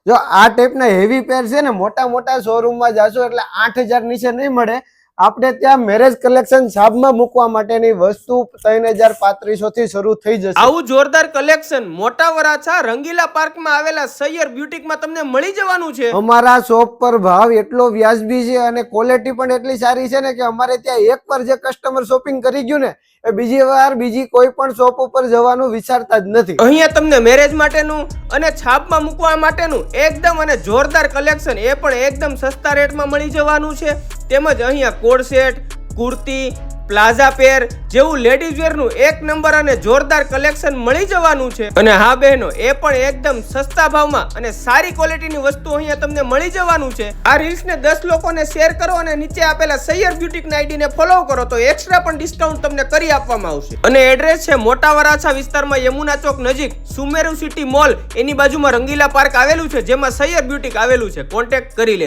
જો આ ટાઈપના હેવી પેર છે ને મોટા મોટા શોરૂમમાં જાશો એટલે 8,000 નીચે નહીં મળે. આપણે ત્યાં મેરેજ કલેક્શન સાબમાં મૂકવા માટેની વસ્તુ 3,3500 થી શરૂ થઈ જશે. આવું જોરદાર કલેક્શન મોટા વરાછા રંગીલા પાર્કમાં આવેલા સૈયર બ્યુટીકમાં તમને મળી જવાનું છે. અમારા શોપ પર ભાવ એટલો વ્યાજબી છે અને ક્વોલિટી પણ એટલી સારી છે ને કે અમારે ત્યાં એકવાર જે કસ્ટમર શોપિંગ કરી ગયું ને એ બીજી વાર બીજી કોઈ પણ શોપ ઉપર જવાનું વિચારતા જ નથી. અહીંયા તમને મેરેજ માટેનું અને છાપમાં મૂકવા માટેનું એકદમ અને જોરદાર કલેક્શન એ પણ એકદમ સસ્તા રેટમાં મળી જવાનું છે. તેમજ અહીંયા કોડ સેટ, કુર્તી, પ્લાઝા પેર જેવું લેડીઝ વેર નું એક નંબર અને જોરદાર કલેક્શન મળી જવાનું છે. અને હા બહેનો, એ પણ એકદમ સસ્તા ભાવમાં અને સારી ક્વોલિટીની વસ્તુ અહીંયા તમને મળી જવાનું છે. આ રીલ્સ ને 10 લોકોને શેર કરો અને નીચે આપેલા સૈયર બ્યુટીક ના આઈડી ને ફોલો કરો તો એક્સ્ટ્રા પણ ડિસ્કાઉન્ટ તમને કરી આપવામાં આવશે. અને એડ્રેસ છે મોટા વરાછા વિસ્તારમાં યમુના ચોક નજીક સુમેરુ સિટી મોલ, એની બાજુમાં રંગીલા પાર્ક આવેલું છે જેમાં સૈયર બ્યુટીક આવેલું છે. કોન્ટેક્ટ કરી લેજો.